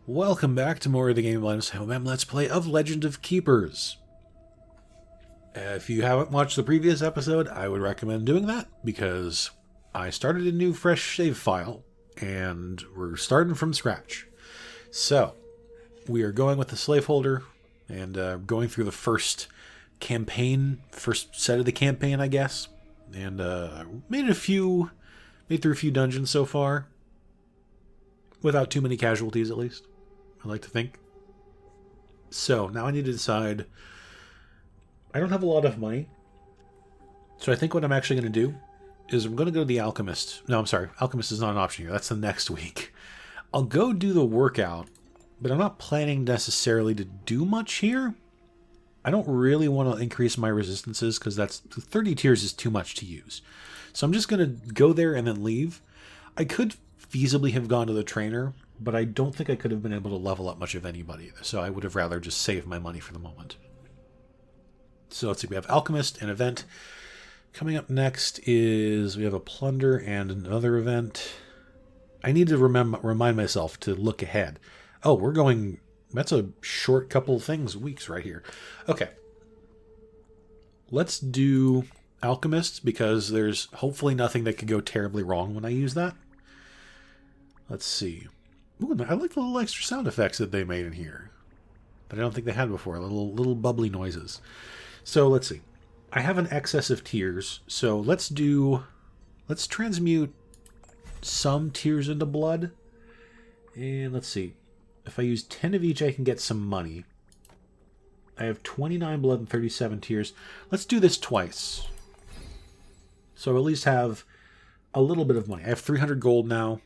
Welcome back to more of the Game of SammoBam Let's Play of Legend of Keepers. If you haven't watched the previous episode, I would recommend doing that, because I started a new fresh save file, and we're starting from scratch. So, we are going with the slaveholder, and going through the first set of the campaign, I guess. And made through a few dungeons so far, without too many casualties at least. I like to think. So, now I need to decide. I don't have a lot of money. So I think what I'm actually going to do is I'm going to go to the Alchemist. No, I'm sorry. Alchemist is not an option here. That's the next week. I'll go do the workout, but I'm not planning necessarily to do much here. I don't really want to increase my resistances because 30 tiers is too much to use. So I'm just going to go there and then leave. I could feasibly have gone to the trainer, but I don't think I could have been able to level up much of anybody. So I would have rather just saved my money for the moment. So let's see, we have Alchemist, an event. Coming up next is we have a Plunder and another event. I need to remind myself to look ahead. Oh, we're going... That's a short couple weeks right here. Okay. Let's do Alchemist, because there's hopefully nothing that could go terribly wrong when I use that. Let's see. Ooh, I like the little extra sound effects that they made in here that I don't think they had before. Little bubbly noises. So let's see. I have an excess of tiers, so let's transmute some tiers into blood. And let's see. If I use 10 of each, I can get some money. I have 29 blood and 37 tiers. Let's do this twice. So I'll at least have a little bit of money. I have 300 gold now.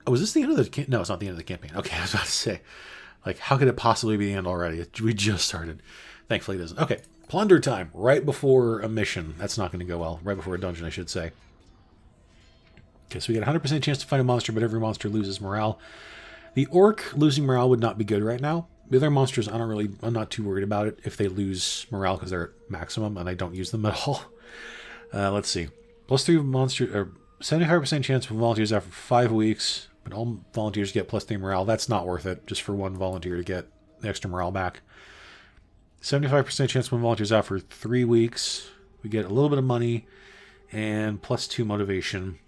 Oh, is this the end of the campaign? No, it's not the end of the campaign. Okay, I was about to say. Like, how could it possibly be the end already? We just started. Thankfully it doesn't. Okay, plunder time. Right before a mission. That's not going to go well. Right before a dungeon, I should say. Okay, so we get a 100% chance to fight a monster, but every monster loses morale. The orc losing morale would not be good right now. The other monsters, I'm not too worried about it if they lose morale because they're at maximum and I don't use them at all. Let's see. +3 monster, or 75% chance for volunteers after 5 weeks, but all volunteers get +3 morale. That's not worth it, just for one volunteer to get the extra morale back. 75% chance when volunteers out for 3 weeks. We get a little bit of money and +2 motivation.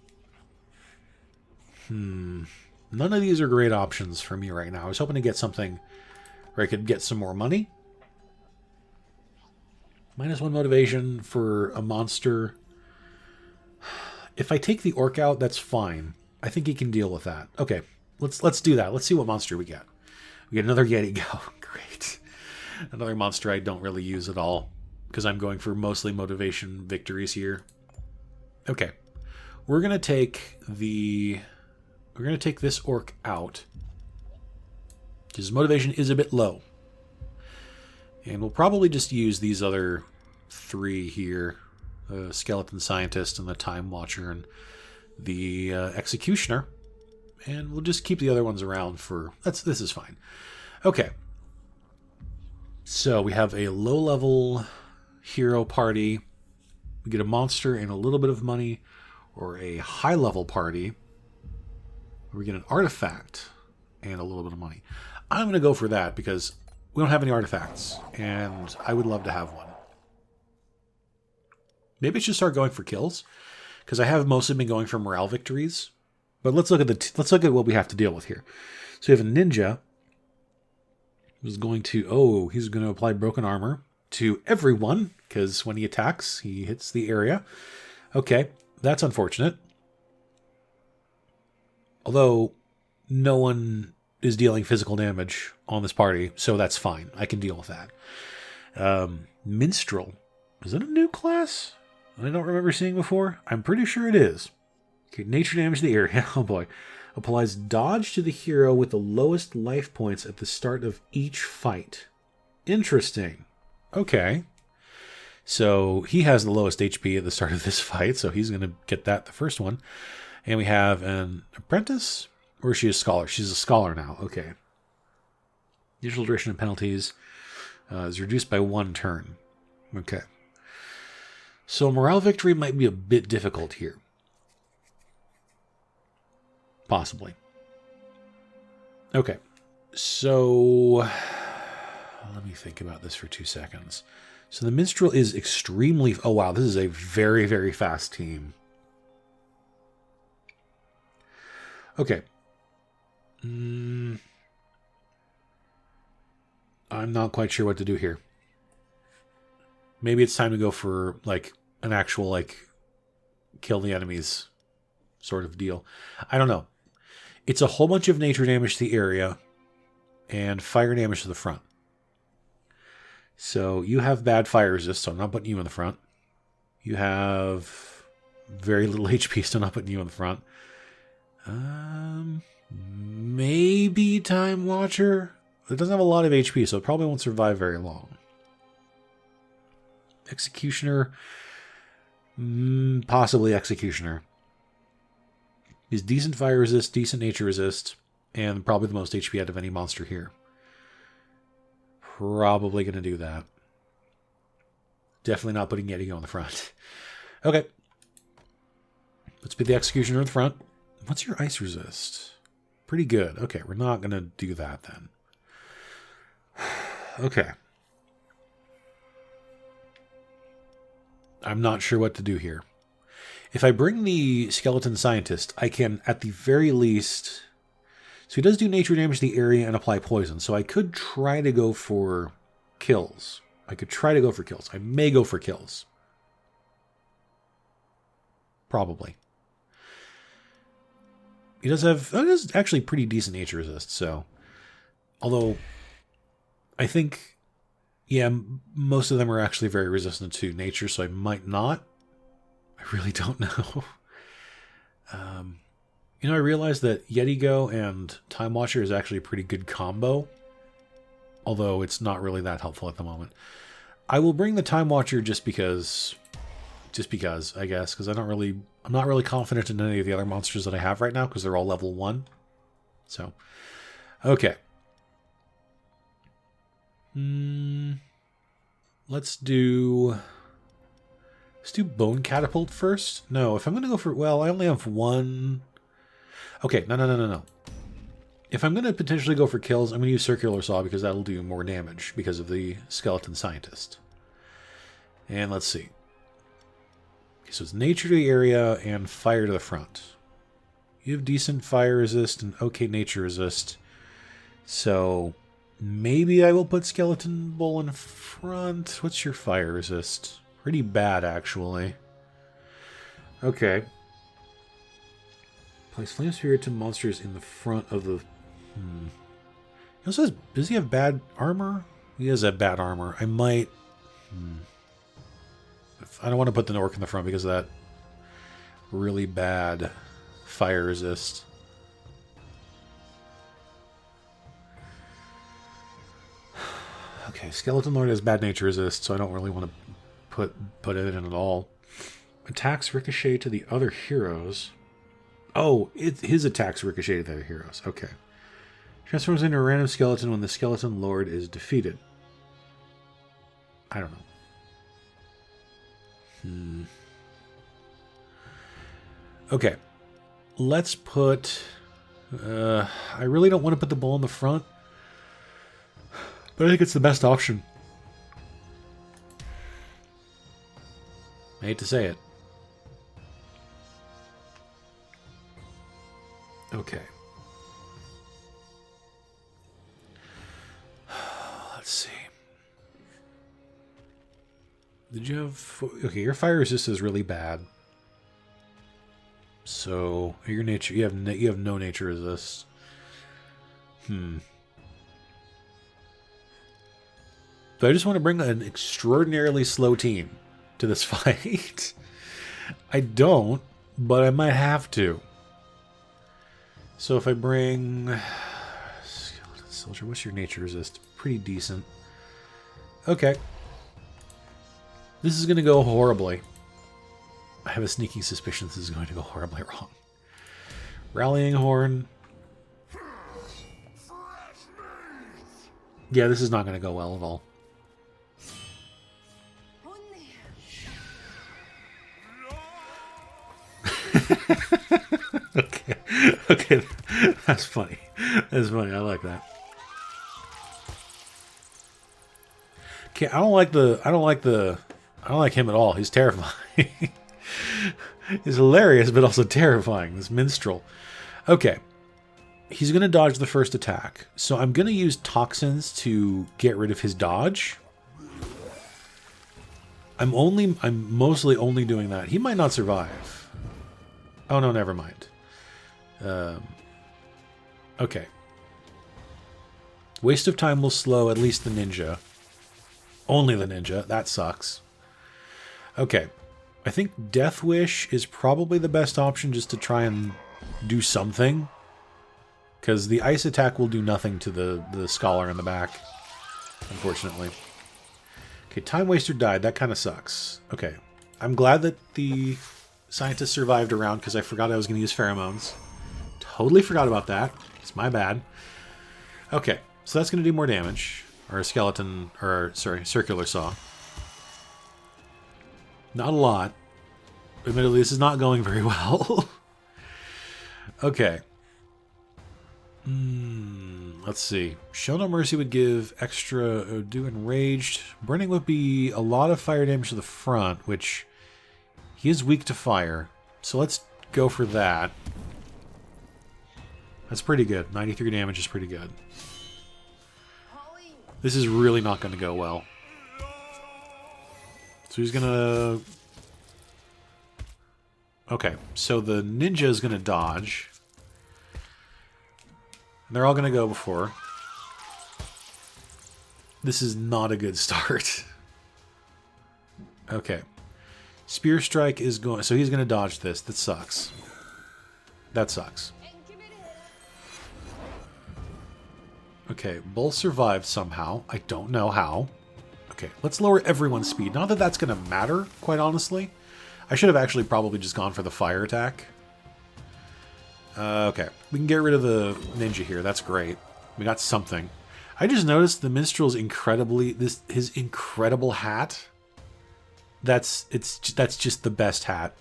None of these are great options for me right now. I was hoping to get something where I could get some more money. -1 motivation for a monster. If I take the orc out, that's fine. I think he can deal with that. Okay, let's do that. Let's see what monster we get. We get another Yeti Go. Great. Another monster I don't really use at all, because I'm going for mostly motivation victories here. Okay. We're going to take this orc out, because his motivation is a bit low. And we'll probably just use these other 3 here. The Skeleton Scientist and the Time Watcher and the Executioner. And we'll just keep the other ones around for... This is fine. Okay. So we have a low-level hero party. We get a monster and a little bit of money. Or a high-level party. We get an artifact and a little bit of money. I'm going to go for that because we don't have any artifacts. And I would love to have one. Maybe I should start going for kills, because I have mostly been going for morale victories. But let's look at what we have to deal with here. So we have a ninja who's going to he's going to apply broken armor to everyone, because when he attacks, he hits the area. Okay, that's unfortunate. Although no one is dealing physical damage on this party, so that's fine. I can deal with that. Minstrel. Is it a new class I don't remember seeing before? I'm pretty sure it is. Okay, nature damage to the area. Oh boy. Applies dodge to the hero with the lowest life points at the start of each fight. Interesting. Okay. So he has the lowest HP at the start of this fight, so he's going to get that the first one. And we have an apprentice? Or is she a scholar? She's a scholar now. Okay. Usual duration and penalties is reduced by 1 turn. Okay. So morale victory might be a bit difficult here. Possibly. Okay. So let me think about this for 2 seconds. So the Minstrel is extremely... Oh, wow. This is a very, very fast team. Okay. I'm not quite sure what to do here. Maybe it's time to go for, like, an actual, like, kill the enemies sort of deal. I don't know. It's a whole bunch of nature damage to the area and fire damage to the front. So you have bad fire resist, so I'm not putting you in the front. You have very little HP, so I'm not putting you in the front. Maybe Time Watcher. It doesn't have a lot of HP, so it probably won't survive very long. Executioner. Possibly Executioner. Is decent fire resist, decent nature resist, and probably the most HP out of any monster here. Probably going to do that. Definitely not putting Yeti on the front. Okay. Let's put the Executioner in the front. What's your ice resist? Pretty good. Okay, we're not going to do that then. Okay. I'm not sure what to do here. If I bring the Skeleton Scientist, I can, at the very least... So he does do nature damage to the area and apply poison. So I could try to go for kills. I may go for kills. Probably. He does have... It is actually pretty decent nature resist, so... Although, I think... Yeah, most of them are actually very resistant to nature, so I might not. I really don't know. I realized that Yetigo and Time Watcher is actually a pretty good combo. Although it's not really that helpful at the moment. I will bring the Time Watcher just because, I guess, because I'm not really confident in any of the other monsters that I have right now, because they're all level 1. So, okay. Let's do Bone Catapult first. No, if I'm going to go for... Well, I only have one... Okay, no. If I'm going to potentially go for kills, I'm going to use Circular Saw because that'll do more damage because of the Skeleton Scientist. And let's see. Okay, so it's nature to the area and fire to the front. You have decent fire resist and okay nature resist. So maybe I will put Skeleton Bull in front. What's your fire resist? Pretty bad, actually. Okay. Place Flame Spirit to monsters in the front of the... He also has... Does he have bad armor? He does have bad armor. I might... I don't want to put the Orc in the front because of that really bad fire resist. Okay, Skeleton Lord has bad nature resist, so I don't really want to put it in at all. Attacks ricochet to the other heroes. Oh, his attacks ricochet to the other heroes. Okay. Transforms into a random skeleton when the Skeleton Lord is defeated. I don't know. Okay. Let's put... I really don't want to put the bull in the front. But I think it's the best option. I hate to say it. Okay. Let's see. Did you have... Okay, your fire resist is really bad. So, your nature... You have no nature resist. But I just want to bring an extraordinarily slow team to this fight. I don't, but I might have to. So if I bring... Skeleton Soldier, what's your nature resist? Pretty decent. Okay. This is going to go horribly. I have a sneaking suspicion this is going to go horribly wrong. Rallying Horn. Yeah, this is not going to go well at all. Okay, that's funny. That's funny. I like that. Okay, I don't like him at all. He's terrifying. He's hilarious, but also terrifying. This minstrel. Okay. He's going to dodge the first attack. So I'm going to use toxins to get rid of his dodge. I'm mostly only doing that. He might not survive. Oh no, never mind. Okay. Waste of time will slow at least the ninja. Only the ninja. That sucks. Okay. I think Death Wish is probably the best option just to try and do something. Because the ice attack will do nothing to the scholar in the back. Unfortunately. Okay, Time Waster died. That kind of sucks. Okay. I'm glad that the scientist survived around because I forgot I was going to use pheromones. Totally forgot about that. It's my bad. Okay, so that's going to do more damage. Or a skeleton, or sorry, circular saw. Not a lot. Admittedly, this is not going very well. Okay. Let's see. Show No Mercy would give extra, do Enraged. Burning would be a lot of fire damage to the front, which he is weak to fire. So let's go for that. That's pretty good. 93 damage is pretty good. This is really not going to go well. So he's going to... Okay, so the ninja is going to dodge. And they're all going to go before. This is not a good start. Okay. Spear Strike is going... So he's going to dodge this. That sucks. That sucks. Okay, Bull survived somehow. I don't know how. Okay, let's lower everyone's speed. Not that that's going to matter, quite honestly. I should have actually probably just gone for the fire attack. Okay, we can get rid of the ninja here. That's great. We got something. I just noticed the minstrel's his incredible hat. That's just the best hat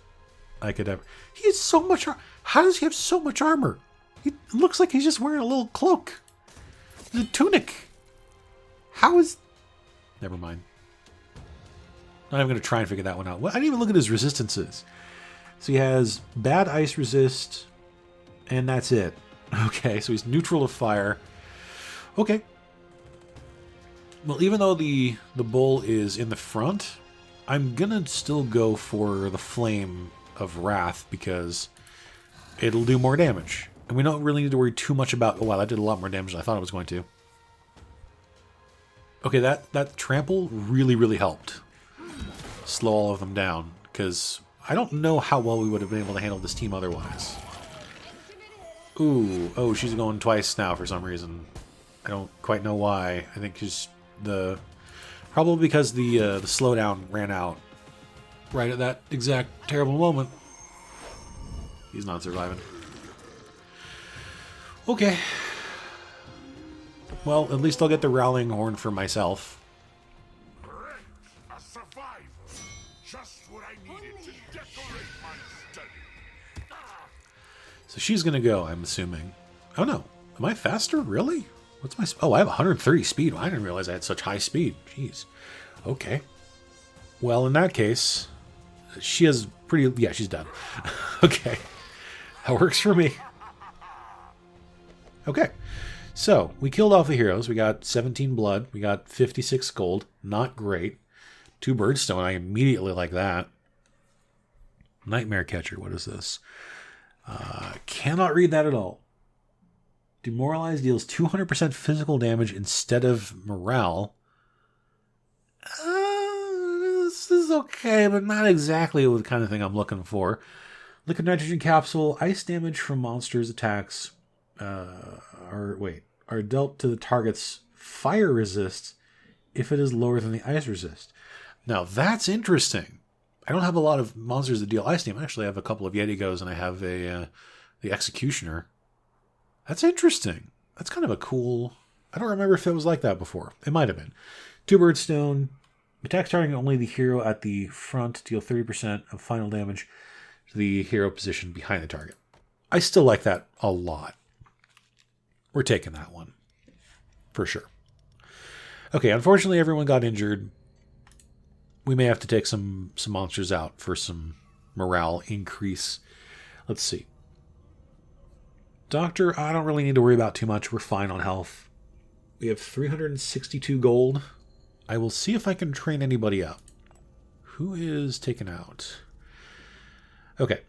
I could ever. He has so much. How does he have so much armor? It looks like he's just wearing a little cloak. The tunic. How is... Never mind. Not even going to try and figure that one out. I didn't even look at his resistances. So he has bad ice resist, and that's it. Okay, so he's neutral to fire. Okay. Well, even though the bull is in the front, I'm going to still go for the Flame of Wrath because it'll do more damage. And we don't really need to worry too much about... Oh, wow, that did a lot more damage than I thought it was going to. Okay, that trample really, really helped slow all of them down. Because I don't know how well we would have been able to handle this team otherwise. Ooh, oh, she's going twice now for some reason. I don't quite know why. I think just probably because the slowdown ran out right at that exact terrible moment. He's not surviving. Okay. Well, at least I'll get the Rallying Horn for myself. A survivor. Just what I needed to decorate my study. So she's gonna go, I'm assuming. Oh no. Am I faster? Really? What's my... Oh, I have 130 speed. I didn't realize I had such high speed. Jeez. Okay. Well, in that case, she has pretty... Yeah, she's done. Okay. That works for me. Okay. So, we killed off the heroes. We got 17 blood. We got 56 gold. Not great. 2 birdstone. I immediately like that. Nightmare Catcher. What is this? Cannot read that at all. Demoralize deals 200% physical damage instead of morale. This is okay, but not exactly the kind of thing I'm looking for. Liquid Nitrogen Capsule. Ice damage from monsters' attacks are dealt to the target's fire resist if it is lower than the ice resist. Now, that's interesting. I don't have a lot of monsters that deal ice damage. I actually have a couple of Yetigos, and I have the Executioner. That's interesting. That's kind of a cool... I don't remember if it was like that before. It might have been. 2 birdstone. Attacks targeting only the hero at the front. Deal 30% of final damage to the hero position behind the target. I still like that a lot. We're taking that one. For sure. Okay, unfortunately everyone got injured. We may have to take some monsters out for some morale increase. Let's see. Doctor, I don't really need to worry about too much. We're fine on health. We have 362 gold. I will see if I can train anybody up. Who is taken out? Okay.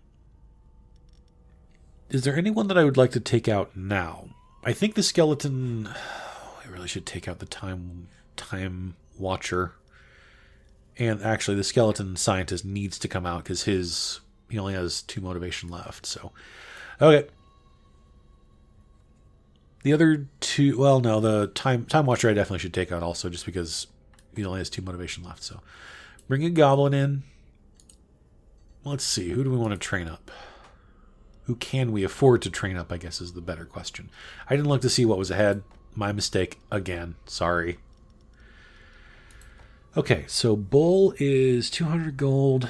Is there anyone that I would like to take out now? I think the skeleton... I really should take out the time watcher. And actually, the skeleton scientist needs to come out because he only has 2 motivation left. So, okay. The other 2... Well, no, the time watcher I definitely should take out also just because he only has 2 motivation left. So, bring a goblin in. Let's see. Who do we want to train up? Who can we afford to train up, I guess, is the better question. I didn't look to see what was ahead. My mistake again. Sorry. Okay, so Bull is 200 gold,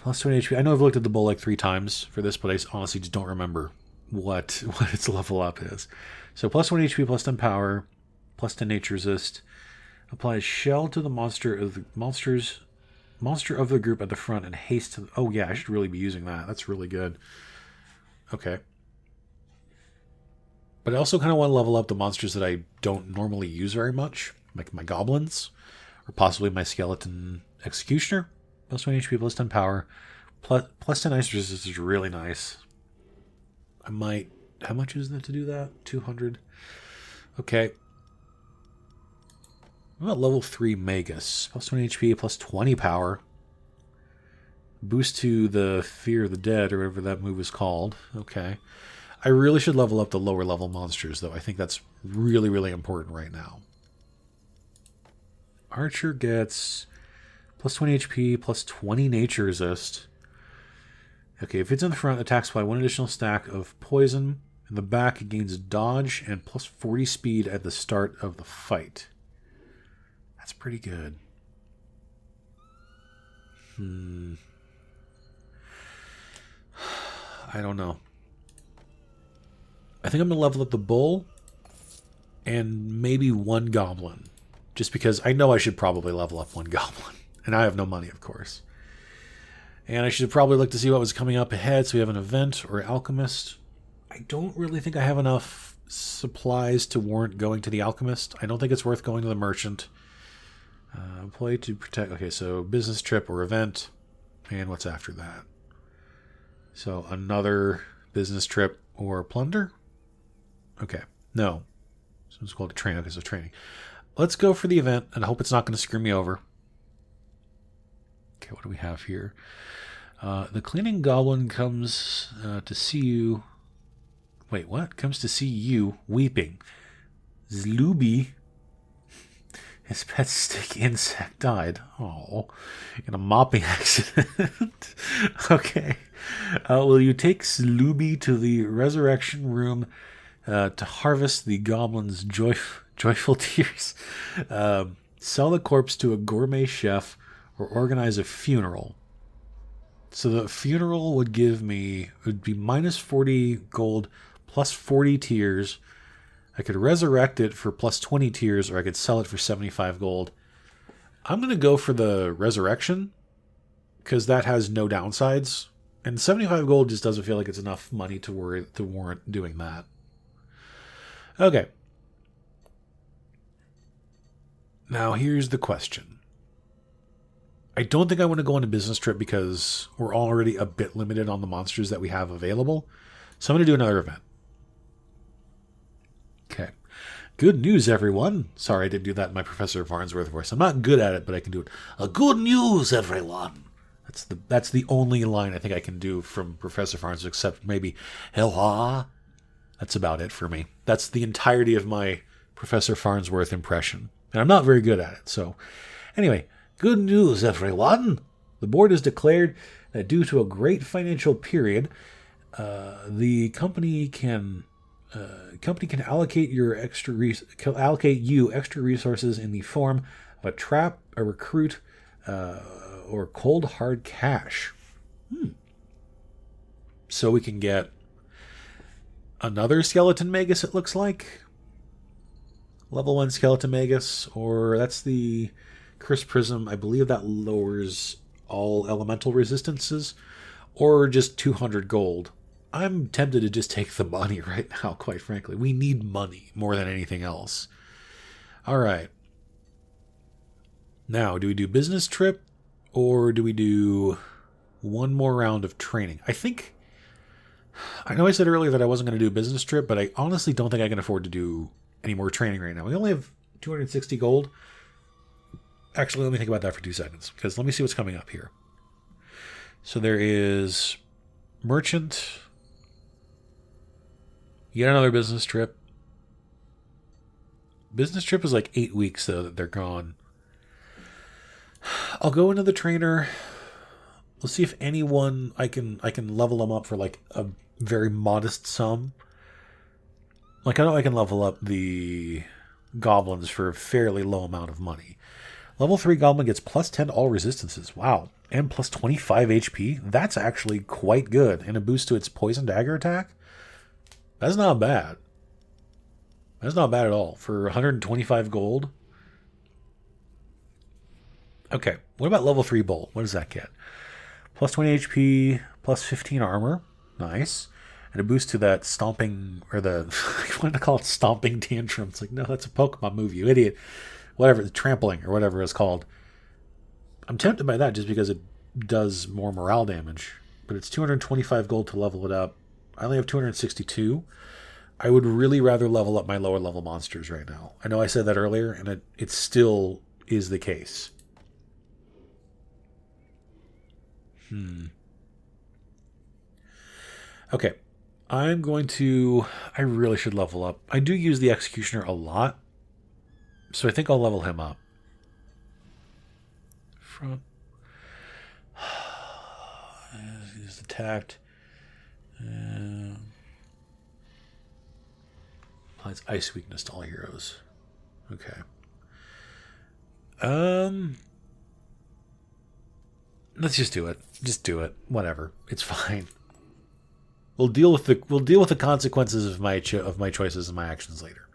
plus 20 HP. I know I've looked at the Bull like 3 times for this, but I honestly just don't remember what its level up is. So plus 20 HP, plus 10 power, plus 10 nature resist. Applies shell to the monster of the group at the front and haste to... Oh yeah, I should really be using that. That's really good. Okay. But I also kind of want to level up the monsters that I don't normally use very much, like my goblins, or possibly my skeleton executioner. Plus 20 HP, plus 10 power, plus 10 ice resistance is really nice. I might... How much is that to do that? 200. Okay. What about level 3 Magus? Plus 20 HP, plus 20 power. Boost to the Fear of the Dead, or whatever that move is called. Okay. I really should level up the lower level monsters, though. I think that's really, really important right now. Archer gets plus 20 HP, plus 20 nature resist. Okay, if it's in the front, attacks by 1 additional stack of poison. In the back, it gains dodge and plus 40 speed at the start of the fight. That's pretty good. I don't know. I think I'm going to level up the bull and maybe 1 goblin. Just because I know I should probably level up 1 goblin. And I have no money, of course. And I should probably look to see what was coming up ahead. So we have an event or alchemist. I don't really think I have enough supplies to warrant going to the alchemist. I don't think it's worth going to the merchant. Employee to protect... Okay, so business trip or event. And what's after that? So another business trip or plunder? Okay. No. So it's called a train because of training. Let's go for the event and I hope it's not going to screw me over. Okay, what do we have here? The cleaning goblin comes to see you... Wait, what? Comes to see you weeping. Zluby, his pet stick insect, died. Oh, in a mopping accident. Okay. Will you take Zluby to the resurrection room to harvest the goblin's joyful tears? Sell the corpse to a gourmet chef or organize a funeral. So the funeral would be minus 40 gold, plus 40 tears. I could resurrect it for plus 20 tears, or I could sell it for 75 gold. I'm going to go for the resurrection, because that has no downsides. And 75 gold just doesn't feel like it's enough money to warrant doing that. Okay. Now here's the question. I don't think I want to go on a business trip because we're already a bit limited on the monsters that we have available. So I'm going to do another event. Okay. Good news, everyone. Sorry, I didn't do that in my Professor Farnsworth voice. I'm not good at it, but I can do it. Good news, everyone. That's the only line I think I can do from Professor Farnsworth, except maybe, hello. That's about it for me. That's the entirety of my Professor Farnsworth impression. And I'm not very good at it. So, anyway, good news, everyone. The board has declared that due to a great financial period, the company can allocate you extra resources in the form of a trap, a recruit, or cold hard cash. So we can get another skeleton magus, it looks like. Level 1 Skeleton Magus, or that's the Curse Prism. I believe that lowers all elemental resistances, or just 200 gold. I'm tempted to just take the money right now, quite frankly. We need money more than anything else. All right. Now, do we do business trip, or do we do one more round of training? I know I said earlier that I wasn't going to do a business trip, but I honestly don't think I can afford to do any more training right now. We only have 260 gold. Actually, let me think about that for 2 seconds, because let me see what's coming up here. So there is merchant, yet another business trip. Business trip is like 8 weeks, though, that they're gone. I'll go into the trainer. We'll see if anyone I can level them up for like a very modest sum. Like, I know I can level up the goblins for a fairly low amount of money. Level 3 goblin gets plus 10 to all resistances. Wow. And plus 25 HP. That's actually quite good. And a boost to its poison dagger attack. That's not bad. That's not bad at all. For 125 gold. Okay. What about level 3 bolt? What does that get? Plus 20 HP, plus 15 armor. Nice. And a boost to that stomping, or the, I wanted to call it stomping tantrum. It's like, no, that's a Pokemon move, you idiot. Whatever, trampling, or whatever it's called. I'm tempted by that just because it does more morale damage. But it's 225 gold to level it up. I only have 262. I would really rather level up my lower level monsters right now. I know I said that earlier, and it still is the case. Okay. I really should level up. I do use the Executioner a lot, so I think I'll level him up. Front. He's attacked. Applies ice weakness to all heroes. Okay. Let's just do it. Just do it. Whatever. It's fine. We'll deal with the consequences of my choices and my actions later.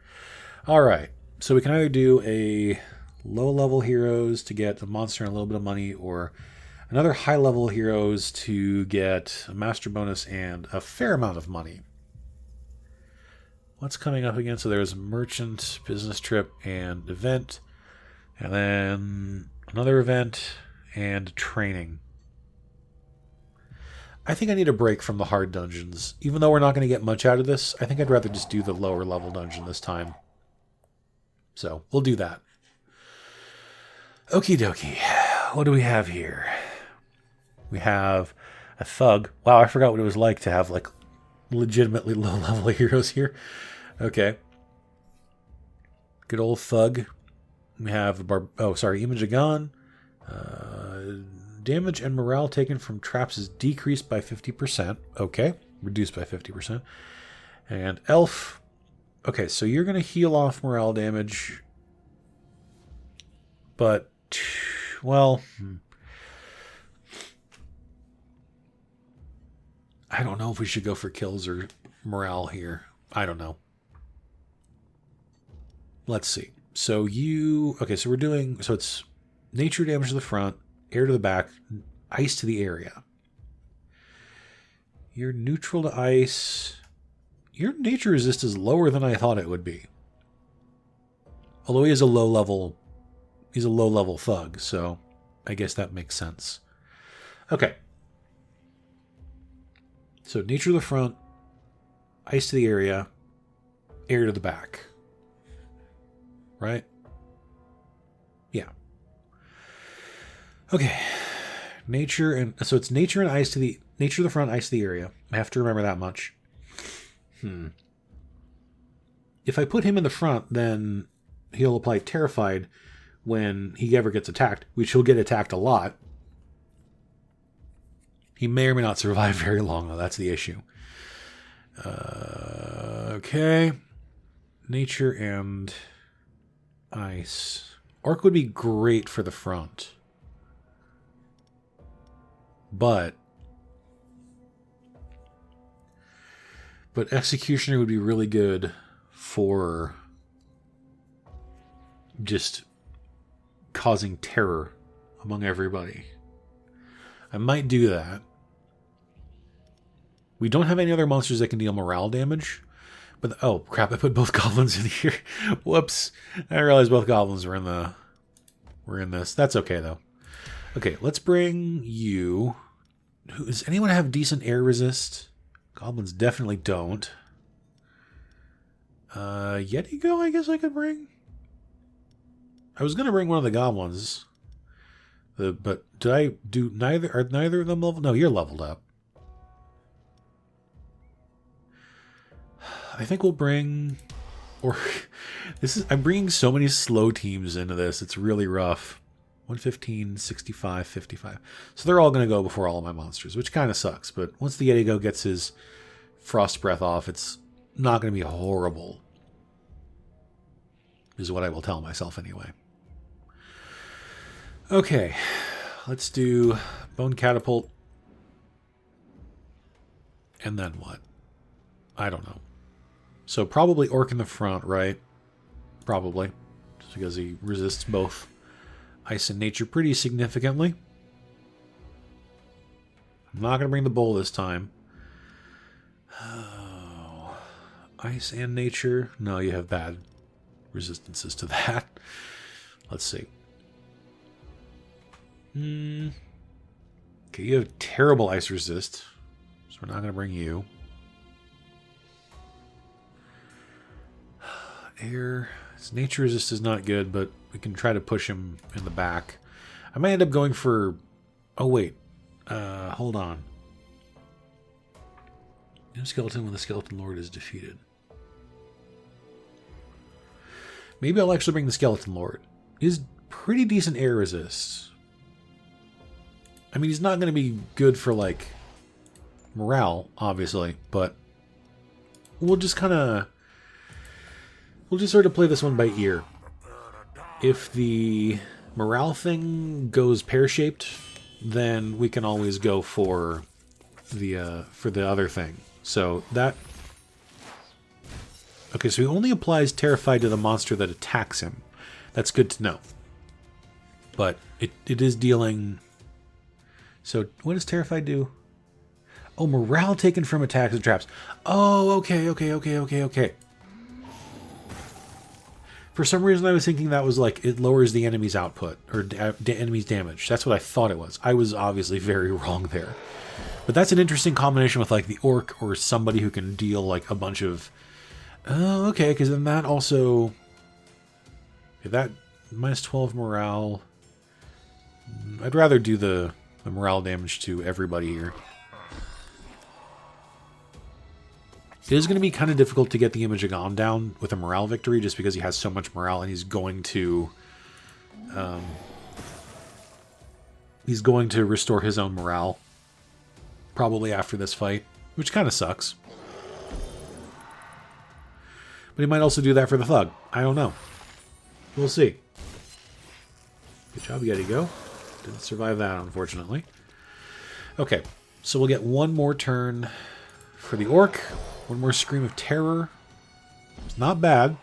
All right. So we can either do a low level heroes to get a monster and a little bit of money, or another high level heroes to get a master bonus and a fair amount of money. What's coming up again? So there's merchant, business trip, and event, and then another event and training. I think I need a break from the hard dungeons. Even though we're not going to get much out of this, I think I'd rather just do the lower level dungeon this time. So, we'll do that. Okie dokie. What do we have here? We have a thug. Wow, I forgot what it was like to have, like, legitimately low level heroes here. Okay. Good old thug. We have Imajagan. Damage and morale taken from traps is decreased by 50%. Okay. Reduced by 50%. And elf. Okay, so you're going to heal off morale damage. But, well, I don't know if we should go for kills or morale here. I don't know. Let's see. So it's nature damage to the front, air to the back, ice to the area. You're neutral to ice. Your nature resist is lower than I thought it would be. Although he is a low level thug, so I guess that makes sense. Okay. So nature to the front, ice to the area, air to the back. Right? Yeah. Okay. So it's nature and ice to the front, ice to the area. I have to remember that much. If I put him in the front, then he'll apply Terrified when he ever gets attacked, which he'll get attacked a lot. He may or may not survive very long, though. That's the issue. Okay. Nature and ice. Orc would be great for the front. But Executioner would be really good for just causing terror among everybody. I might do that. We don't have any other monsters that can deal morale damage. But, oh, crap, I put both goblins in here. Whoops. I realized both goblins were in this. That's okay, though. Okay, let's bring you. Does anyone have decent air resist? Goblins definitely don't. Yetigo, I guess I could bring. I was going to bring one of the goblins. But did I do neither? Are neither of them leveled? No, you're leveled up. I think we'll bring, or I'm bringing so many slow teams into this. It's really rough. 115, 65, 55. So they're all going to go before all of my monsters, which kind of sucks. But once the Yetigo gets his frost breath off, it's not going to be horrible. Is what I will tell myself anyway. Okay, let's do Bone Catapult. And then what? I don't know. So probably Orc in the front, right? Probably. Just because he resists both ice and nature pretty significantly. I'm not going to bring the bowl this time. Oh, ice and nature? No, you have bad resistances to that. Let's see. Okay, you have terrible ice resist. So we're not going to bring you. Air. His nature resist is not good, but we can try to push him in the back. I might end up going for... Oh, wait. Hold on. No skeleton when the Skeleton Lord is defeated. Maybe I'll actually bring the Skeleton Lord. He's pretty decent air resist. I mean, he's not going to be good for, like, morale, obviously, but we'll just kind of... We'll just sort of play this one by ear. If the morale thing goes pear-shaped, then we can always go for the other thing. So that... Okay, so he only applies Terrified to the monster that attacks him. That's good to know. But it is dealing... So what does Terrified do? Oh, morale taken from attacks and traps. Oh, okay. For some reason, I was thinking that was like, it lowers the enemy's output, or enemy's damage. That's what I thought it was. I was obviously very wrong there. But that's an interesting combination with like the Orc, or somebody who can deal like a bunch of... Oh, okay, because then that also... Okay, that minus 12 morale... I'd rather do the morale damage to everybody here. It is going to be kind of difficult to get the Image of Gom down with a morale victory, just because he has so much morale, and he's going to restore his own morale probably after this fight, which kind of sucks. But he might also do that for the Thug. I don't know. We'll see. Good job, Yetigo. Didn't survive that, unfortunately. Okay, so we'll get one more turn for the Orc. One more Scream of Terror. It's not bad.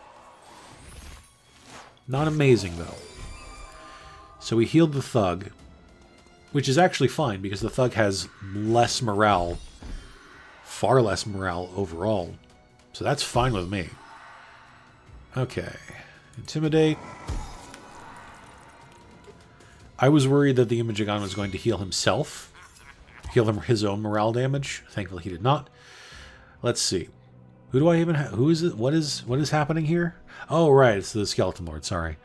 Not amazing, though. So we healed the Thug, which is actually fine, because the Thug has less morale. Far less morale overall. So that's fine with me. Okay. Intimidate. I was worried that the Image of Gom was going to heal himself. Heal him his own morale damage. Thankfully he did not. Let's see. Who do I even have? Who is it? What is happening here? Oh, right. It's the Skeleton Lord. Sorry.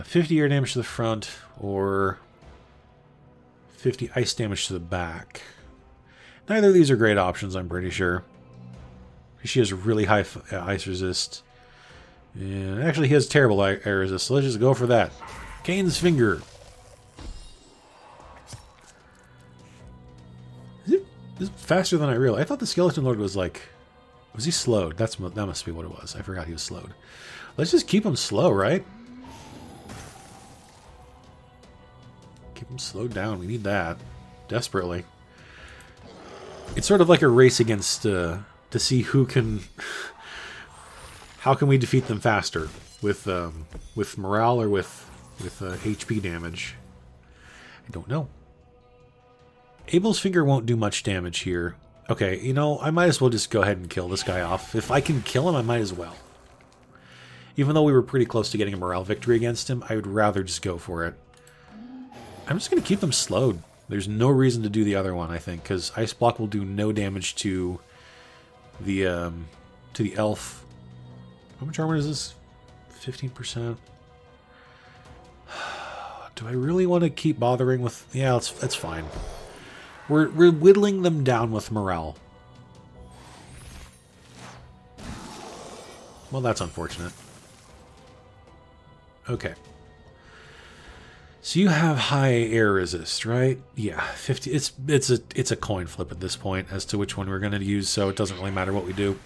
50 air damage to the front, or 50 ice damage to the back. Neither of these are great options, I'm pretty sure. She has really high ice resist. And actually, he has terrible air resist, so let's just go for that. Cain's Finger. This is faster than I realized. I thought the Skeleton Lord was like... Was he slowed? That must be what it was. I forgot he was slowed. Let's just keep him slow, right? Keep him slowed down. We need that. Desperately. It's sort of like a race against... to see who can... How can we defeat them faster? With morale or with HP damage? I don't know. Abel's finger won't do much damage here. Okay, you know, I might as well just go ahead and kill this guy off. If I can kill him, I might as well. Even though we were pretty close to getting a morale victory against him, I would rather just go for it. I'm just going to keep them slowed. There's no reason to do the other one, I think, because Ice Block will do no damage to the elf. How much armor is this? 15%. Do I really want to keep bothering with... Yeah, that's fine. We're whittling them down with morale. Well, that's unfortunate. Okay. So you have high air resist, right? Yeah, 50. It's a coin flip at this point as to which one we're going to use, so it doesn't really matter what we do.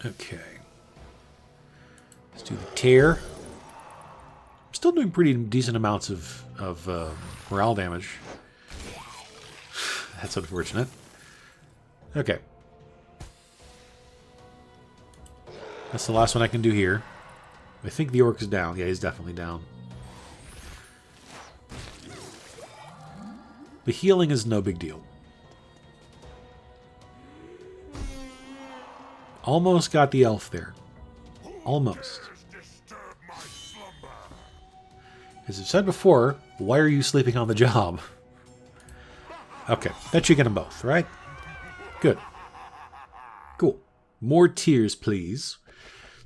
Okay. Let's do the tear. I'm still doing pretty decent amounts of morale damage. That's unfortunate. Okay. That's the last one I can do here. I think the orc is down. Yeah, he's definitely down. The healing is no big deal. Almost got the elf there. Almost. As I've said before, why are you sleeping on the job? Okay, that you get them both, right? Good. Cool. More tears, please.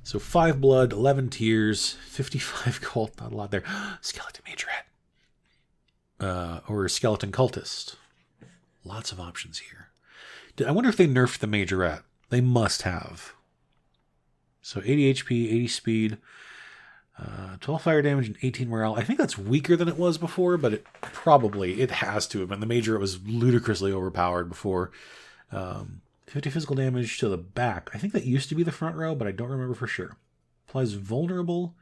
So 5 blood, 11 tears, 55 gold, not a lot there. Skeleton Majorette. Or Skeleton Cultist. Lots of options here. I wonder if they nerfed the Majorette. They must have. So 80 HP, 80 speed, 12 fire damage, and 18 morale. I think that's weaker than it was before, but it has to have been. The Majorette was ludicrously overpowered before. 50 physical damage to the back. I think that used to be the front row, but I don't remember for sure. Applies vulnerable.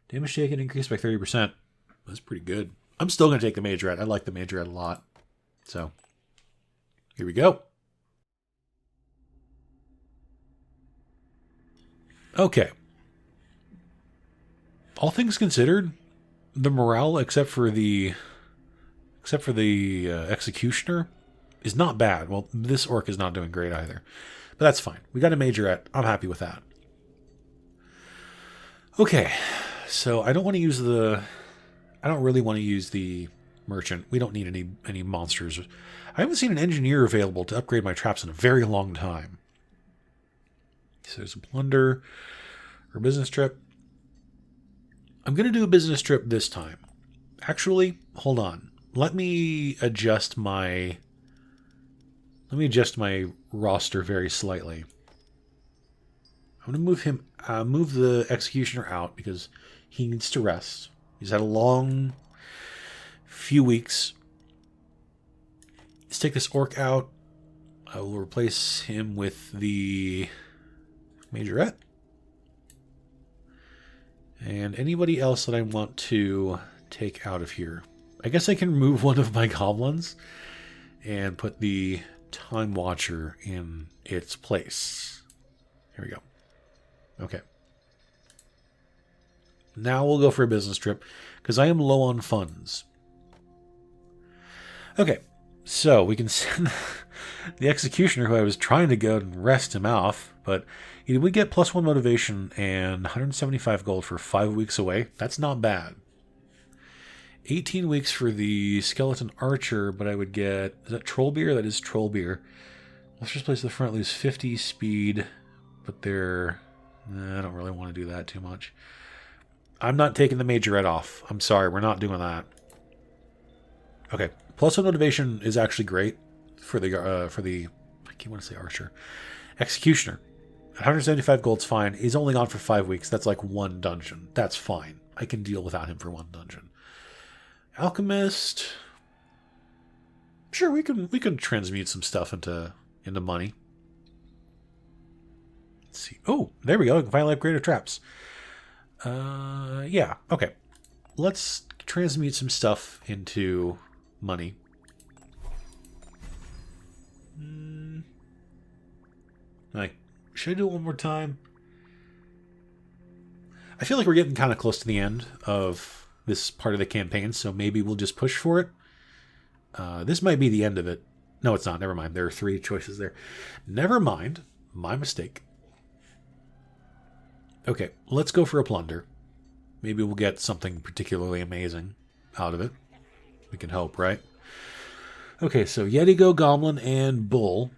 Damage taken increased by 30%. That's pretty good. I'm still going to take the Majorette. I like the Majorette a lot. So, here we go. Okay. All things considered, the morale, except for the executioner, is not bad. Well, this orc is not doing great either. But that's fine. We got a Majorette. I'm happy with that. Okay. So I don't really want to use the merchant. We don't need any monsters. I haven't seen an engineer available to upgrade my traps in a very long time. So there's a plunder or business trip. I'm going to do a business trip this time. Actually, hold on. Let me adjust my roster very slightly. I'm going to move the executioner out because he needs to rest. He's had a long few weeks. Let's take this orc out. I will replace him with the Majorette. And anybody else that I want to take out of here. I guess I can remove one of my goblins and put the Time Watcher in its place. Here we go. Okay. Now we'll go for a business trip because I am low on funds. Okay. So we can send the executioner, who I was trying to go and rest him off, but we get +1 motivation and 175 gold for 5 weeks away. That's not bad. 18 weeks for the skeleton archer, but I would get... Is that troll beer? That is troll beer. Let's just place at the front, lose 50 speed, but they're... I don't really want to do that too much. I'm not taking the Majorette off. I'm sorry, we're not doing that. Okay. +1 motivation is actually great for the I can't want to say archer. Executioner. 175 gold's fine. He's only gone for 5 weeks. That's like 1 dungeon. That's fine. I can deal without him for 1 dungeon. Alchemist. Sure, we can transmute some stuff into money. Let's see. Oh, there we go. I can finally upgrade our traps. Yeah. Okay. Let's transmute some stuff into money. Should I do it one more time? I feel like we're getting kind of close to the end of this part of the campaign, so maybe we'll just push for it. This might be the end of it. No, it's not. Never mind. There are 3 choices there. Never mind. My mistake. Okay, let's go for a plunder. Maybe we'll get something particularly amazing out of it. We can hope, right? Okay, so Yetigo, Goblin, and Bull.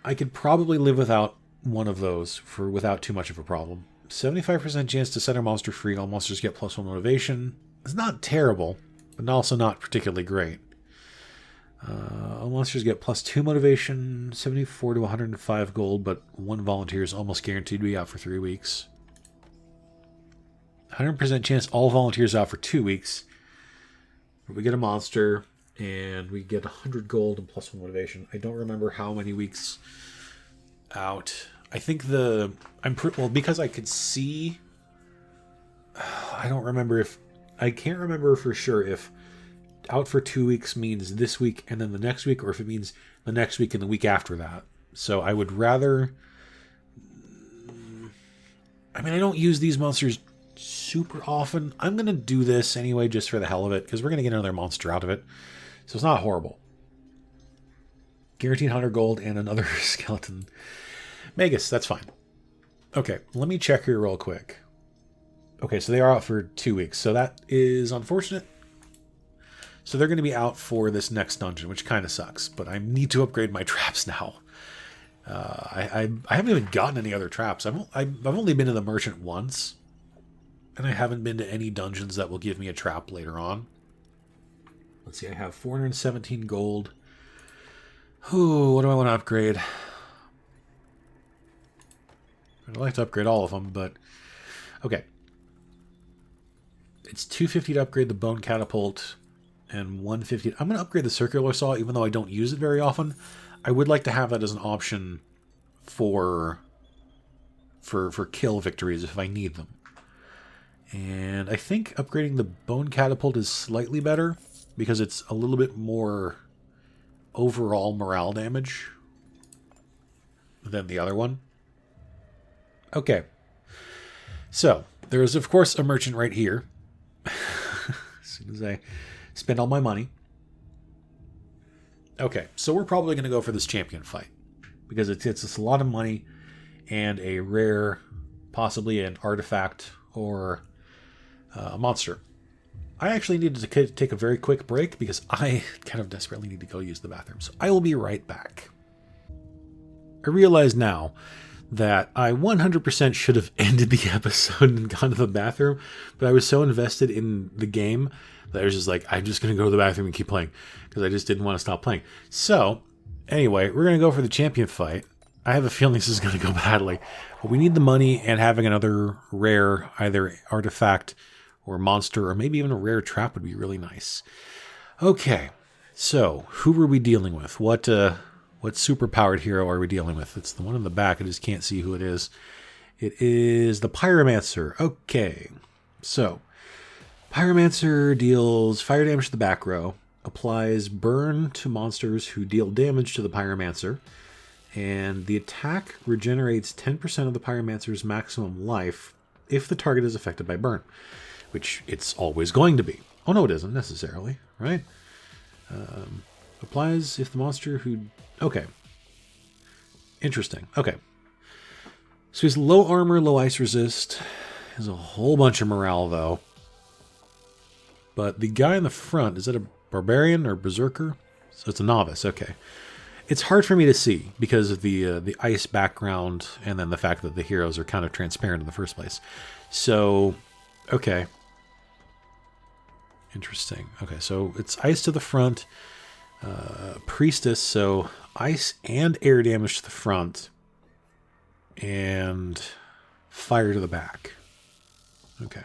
I could probably live without one of those without too much of a problem. 75% chance to set our monster free. All monsters get +1 motivation. It's not terrible, but also not particularly great. All monsters get +2 motivation, 74 to 105 gold, but 1 volunteer is almost guaranteed to be out for 3 weeks. 100% chance all volunteers out for 2 weeks. We get a monster, and we get 100 gold and +1 motivation. I don't remember how many weeks out. I think because I could see. I don't remember I can't remember for sure if out for 2 weeks means this week and then the next week, or if it means the next week and the week after that. So I would rather. I mean, I don't use these monsters super often. I'm going to do this anyway just for the hell of it, because we're going to get another monster out of it. So it's not horrible. Guaranteed 100 gold and another skeleton. Magus, that's fine. Okay, let me check here real quick. Okay, so they are out for 2 weeks. So that is unfortunate. So they're going to be out for this next dungeon, which kind of sucks. But I need to upgrade my traps now. I haven't even gotten any other traps. I've only been to the merchant once. And I haven't been to any dungeons that will give me a trap later on. Let's see, I have 417 gold. Ooh, what do I want to upgrade? I'd like to upgrade all of them, but... Okay. It's 250 to upgrade the bone catapult, and 150... I'm going to upgrade the circular saw, even though I don't use it very often. I would like to have that as an option for kill victories if I need them. And I think upgrading the bone catapult is slightly better, because it's a little bit more overall morale damage than the other one. Okay. So, there is, of course, a merchant right here. As soon as I spend all my money. Okay, so we're probably going to go for this champion fight, because it gets us a lot of money and a rare, possibly an artifact or a monster. I actually needed to take a very quick break because I kind of desperately need to go use the bathroom. So I will be right back. I realize now that I 100% should have ended the episode and gone to the bathroom, but I was so invested in the game that I was just like, I'm just going to go to the bathroom and keep playing because I just didn't want to stop playing. So, anyway, we're going to go for the champion fight. I have a feeling this is going to go badly, but we need the money, and having another rare, either artifact or monster, or maybe even a rare trap would be really nice. Okay, so who are we dealing with? What superpowered hero are we dealing with? It's the one in the back. I just can't see who it is. It is the Pyromancer. Okay, so Pyromancer deals fire damage to the back row, applies burn to monsters who deal damage to the Pyromancer, and the attack regenerates 10% of the Pyromancer's maximum life if the target is affected by burn, which it's always going to be. Oh no, it isn't necessarily, right? Applies if the monster who... Okay. Interesting. Okay. So he's low armor, low ice resist. Has a whole bunch of morale, though. But the guy in the front, is that a barbarian or berserker? So it's a novice, okay. It's hard for me to see because of the ice background and then the fact that the heroes are kind of transparent in the first place. So, okay. Interesting. Okay, so it's ice to the front. Priestess, so ice and air damage to the front. And fire to the back. Okay.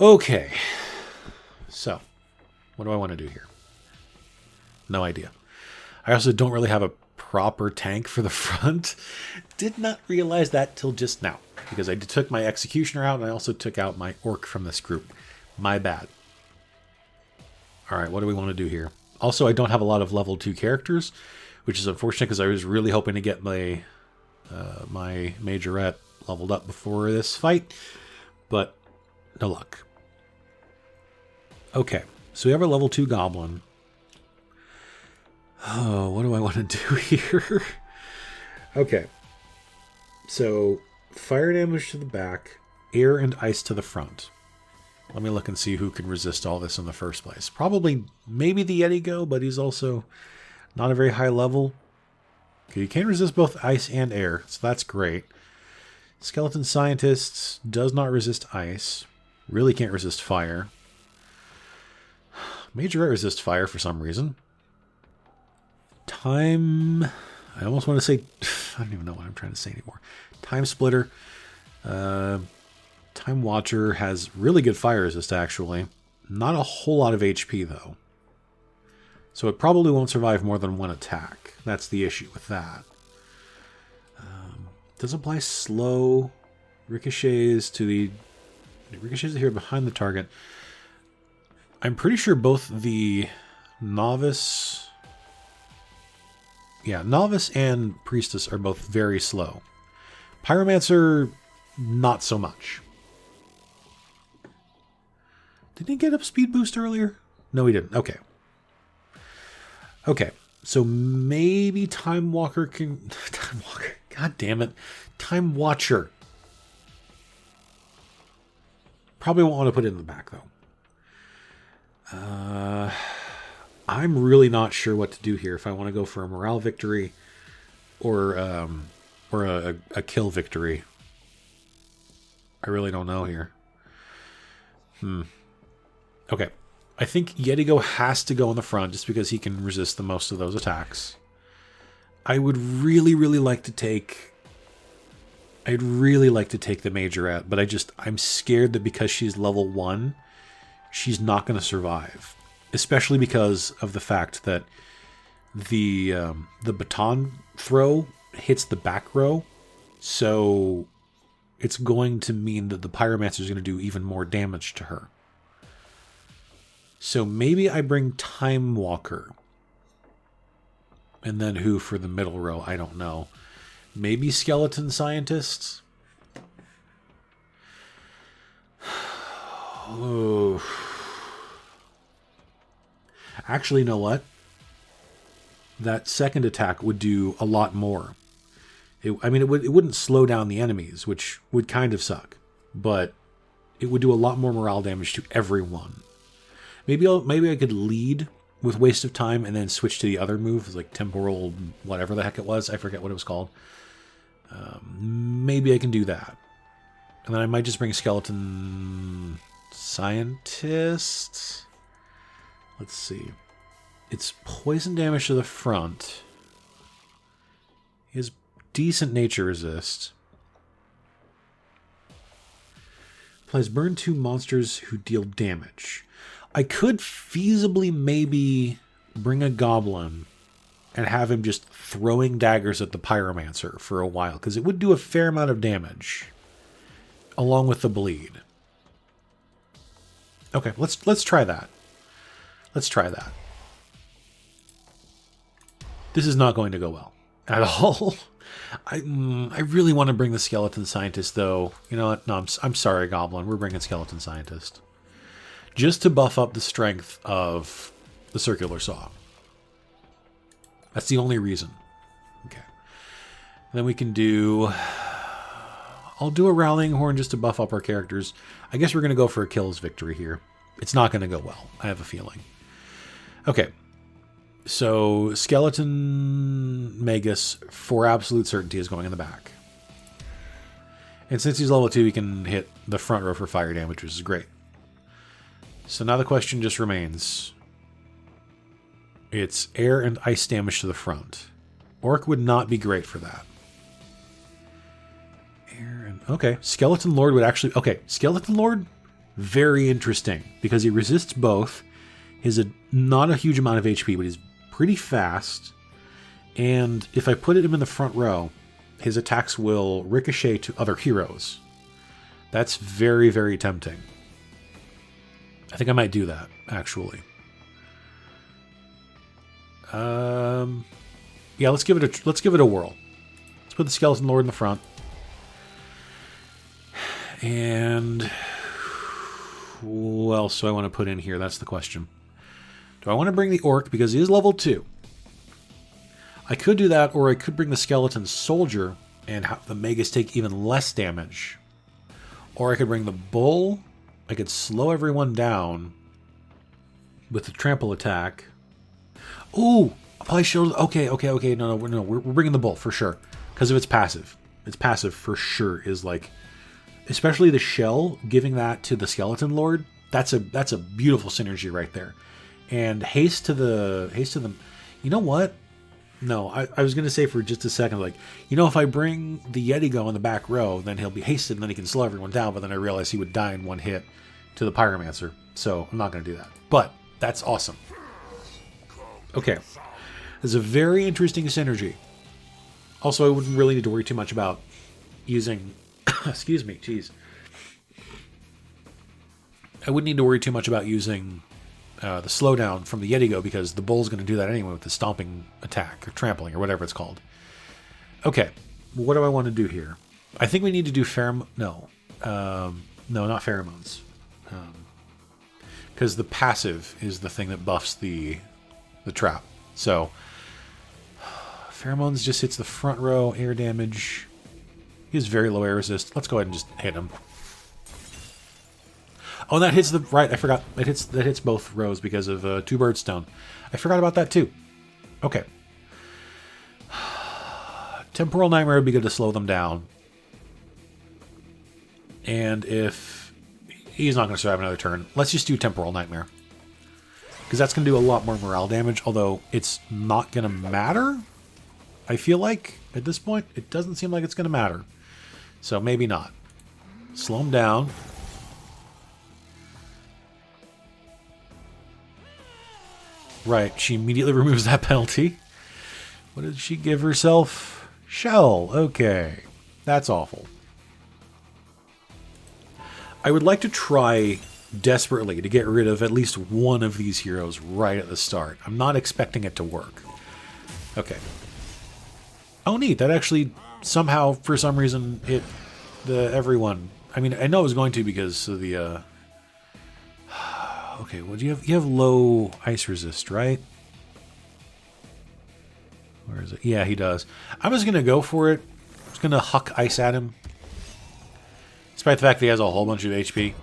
Okay. So, what do I want to do here? No idea. I also don't really have a proper tank for the front. Did not realize that till just now, because I took my executioner out and I also took out my orc from this group. My bad. Alright, what do we want to do here? Also, I don't have a lot of level 2 characters, which is unfortunate because I was really hoping to get my My Majorette leveled up before this fight, but no luck. Okay, so we have our level 2 goblin. Oh, what do I want to do here? Okay, so fire damage to the back, air and ice to the front. Let me look and see who can resist all this in the first place. Probably, maybe the Yeti Go, but he's also not a very high level. Okay, you can resist both ice and air, so that's great. Skeleton Scientist does not resist ice. Really can't resist fire. Majorette resists fire for some reason. Time... I almost want to say... I don't even know what I'm trying to say anymore. Time Splitter. Time Watcher has really good fire resist, actually. Not a whole lot of HP, though. So it probably won't survive more than one attack. That's the issue with that. Does apply slow. Ricochets to the... Ricochets here behind the target. I'm pretty sure both the Novice... Yeah, Novice and Priestess are both very slow. Pyromancer, not so much. Didn't he get up speed boost earlier? No, he didn't. Okay. Okay, so maybe Time Walker can... Time Walker. God damn it. Time Watcher. Probably won't want to put it in the back, though. I'm really not sure what to do here. If I want to go for a morale victory or a kill victory. I really don't know here. Okay. I think Yetigo has to go in the front just because he can resist the most of those attacks. I would really, really like to take... I'd really like to take the Majorette, but I'm scared that because she's level 1, she's not going to survive. Especially because of the fact that the baton throw hits the back row, so it's going to mean that the Pyromancer is going to do even more damage to her. So maybe I bring Time Walker. And then who for the middle row? I don't know. Maybe Skeleton Scientists? Oh. Actually, you know what? That second attack would do a lot more. It wouldn't slow down the enemies, which would kind of suck. But it would do a lot more morale damage to everyone. Maybe I could lead with Waste of Time and then switch to the other move, like Temporal, whatever the heck it was. I forget what it was called. Maybe I can do that. And then I might just bring Skeleton Scientist. Let's see. It's poison damage to the front. He has decent nature resist. Applies burn to monsters who deal damage. I could feasibly maybe bring a goblin and have him just throwing daggers at the Pyromancer for a while, because it would do a fair amount of damage along with the bleed. Okay, let's try that. Let's try that. This is not going to go well at all. I really want to bring the Skeleton Scientist, though. You know what? No, I'm sorry, Goblin. We're bringing Skeleton Scientist. Just to buff up the strength of the Circular Saw. That's the only reason. Okay. And then we can do... I'll do a Rallying Horn just to buff up our characters. I guess we're going to go for a kills victory here. It's not going to go well. I have a feeling. Okay. So, Skeleton Magus, for absolute certainty, is going in the back. And since he's level 2, he can hit the front row for fire damage, which is great. So now the question just remains. It's air and ice damage to the front. Orc would not be great for that. Air and... Okay, Skeleton Lord would actually... Okay, Skeleton Lord, very interesting, because he resists both. He has not a huge amount of HP, but he's pretty fast. And if I put him in the front row, his attacks will ricochet to other heroes. That's very, very tempting. I think I might do that, actually. Yeah, let's give it a whirl. Let's put the Skeleton Lord in the front. And who else do I want to put in here? That's the question. Do I want to bring the Orc because he is level 2? I could do that, or I could bring the Skeleton Soldier and have the Magus take even less damage. Or I could bring the Bull. I could slow everyone down with the trample attack. Ooh, apply shield. Okay. No, we're bringing the Bull for sure because of its passive. Its passive for sure is like, especially the shell. Giving that to the Skeleton Lord. That's a beautiful synergy right there. And haste to the. You know what? No, I was going to say for just a second, like, you know, if I bring the Yetigo in the back row, then he'll be hasted and then he can slow everyone down, but then I realized he would die in one hit to the Pyromancer, so I'm not going to do that. But that's awesome. Okay. There's a very interesting synergy. Also, I wouldn't really need to worry too much about using... excuse me, jeez. I wouldn't need to worry too much about using... the slowdown from the Yetigo, because the Bull's going to do that anyway with the stomping attack, or trampling, or whatever it's called. Okay, what do I want to do here? I think we need to do pheromone... No. No, not pheromones. Because the passive is the thing that buffs the trap. So, pheromones just hits the front row, air damage. He has very low air resist. Let's go ahead and just hit him. Oh, that hits the right. I forgot. That hits both rows because of 2 bird stone. I forgot about that too. Okay. Temporal Nightmare would be good to slow them down. And if he's not going to survive another turn, let's just do Temporal Nightmare, because that's going to do a lot more morale damage. Although it's not going to matter. I feel like at this point it doesn't seem like it's going to matter. So maybe not. Slow him down. Right, she immediately removes that penalty. What did she give herself? Shell. Okay. That's awful. I would like to try desperately to get rid of at least one of these heroes right at the start. I'm not expecting it to work. Okay. Oh, neat. That actually somehow, for some reason, hit everyone. I mean, I know it was going to because of the... Okay, well, you have low ice resist, right? Where is it? Yeah, he does. I'm just going to go for it. I'm just going to huck ice at him. Despite the fact that he has a whole bunch of HP.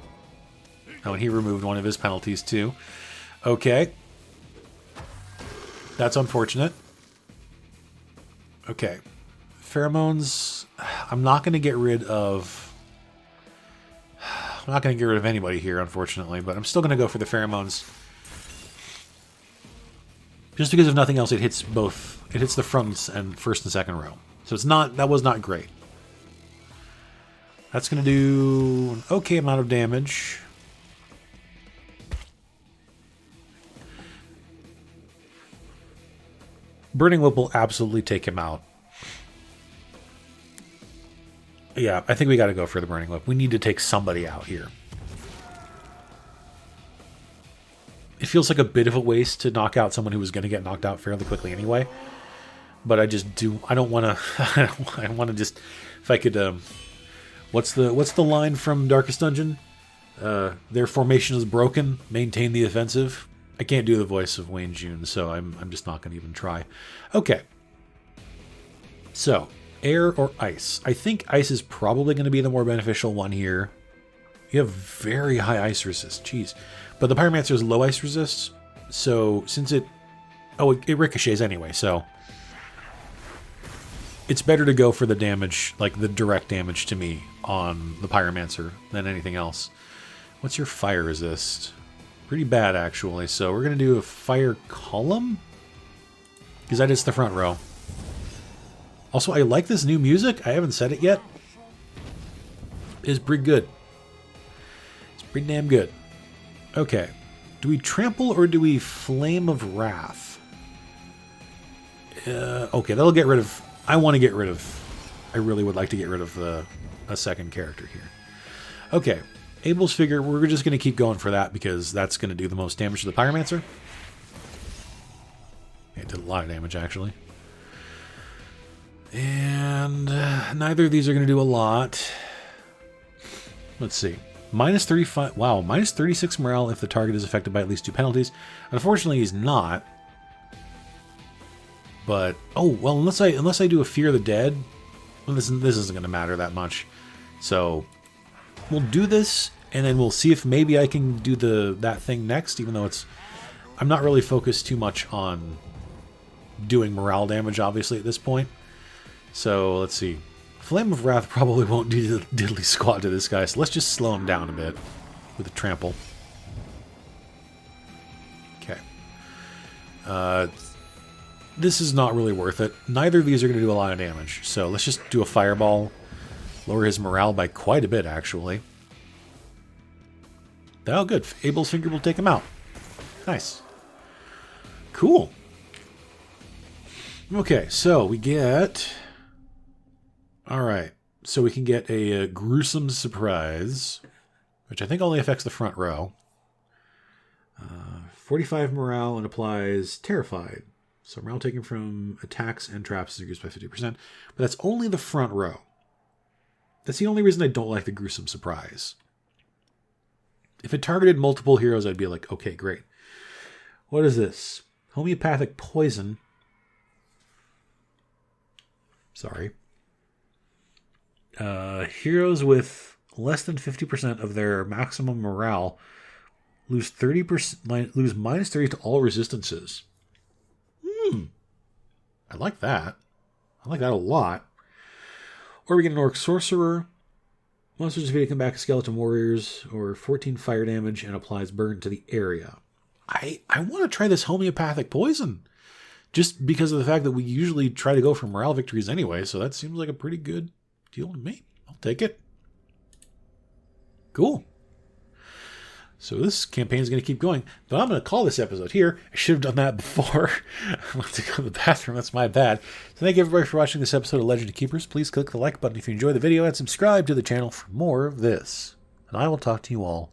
Oh, and he removed one of his penalties, too. Okay. That's unfortunate. Okay. Pheromones. I'm not going to get rid of... I'm not going to get rid of anybody here, unfortunately, but I'm still going to go for the pheromones. Just because of nothing else, it hits both. It hits the front and first and second row. So it's not. That was not great. That's going to do an okay amount of damage. Burning Whip will absolutely take him out. Yeah, I think we got to go for the Burning Whip. We need to take somebody out here. It feels like a bit of a waste to knock out someone who was going to get knocked out fairly quickly anyway. But I just do. I don't want to. I want to just. If I could. What's the line from Darkest Dungeon? Their formation is broken. Maintain the offensive. I can't do the voice of Wayne June, so I'm just not going to even try. Okay. So. Air or ice? I think ice is probably going to be the more beneficial one here. You have very high ice resist. Jeez. But the Pyromancer is low ice resist. So since it... Oh, it ricochets anyway, so... It's better to go for the damage, like the direct damage to me on the Pyromancer than anything else. What's your fire resist? Pretty bad, actually. So we're going to do a fire column? Because that is the front row. Also, I like this new music. I haven't said it yet. It's pretty good. It's pretty damn good. Okay. Do we trample or do we Flame of Wrath? Okay, that'll get rid of... I want to get rid of... I really would like to get rid of a second character here. Okay. Abel's Figure, we're just going to keep going for that because that's going to do the most damage to the Pyromancer. It did a lot of damage, actually. And neither of these are going to do a lot. Let's see. Minus 35. Wow, minus 36 morale if the target is affected by at least 2 penalties. Unfortunately, he's not. But oh well, unless I do a Fear of the Dead, well, this isn't going to matter that much. So we'll do this, and then we'll see if maybe I can do that thing next. Even though I'm not really focused too much on doing morale damage, obviously at this point. So let's see. Flame of Wrath probably won't do diddly squat to this guy, so let's just slow him down a bit with a trample. Okay. This is not really worth it. Neither of these are going to do a lot of damage, so let's just do a fireball. Lower his morale by quite a bit, actually. Oh, good. Abel's Finger will take him out. Nice. Cool. Okay, so we get... Alright, so we can get a Gruesome Surprise, which I think only affects the front row. 45 morale and applies Terrified. So morale taken from attacks and traps is reduced by 50%, but that's only the front row. That's the only reason I don't like the Gruesome Surprise. If it targeted multiple heroes, I'd be like, okay, great. What is this? Homeopathic Poison. Sorry. Heroes with less than 50% of their maximum morale lose 30%, lose minus 30 to all resistances. I like that. I like that a lot. Or we get an Orc Sorcerer. Monsters defeated come back as skeleton warriors, or 14 fire damage and applies burn to the area. I want to try this homeopathic poison. Just because of the fact that we usually try to go for morale victories anyway, so that seems like a pretty good deal to me. I'll take it. Cool. So this campaign is going to keep going, but I'm going to call this episode here. I should have done that before. I went to go to the bathroom. That's my bad. So thank you everybody for watching this episode of Legend of Keepers. Please click the like button if you enjoy the video and subscribe to the channel for more of this. And I will talk to you all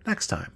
next time.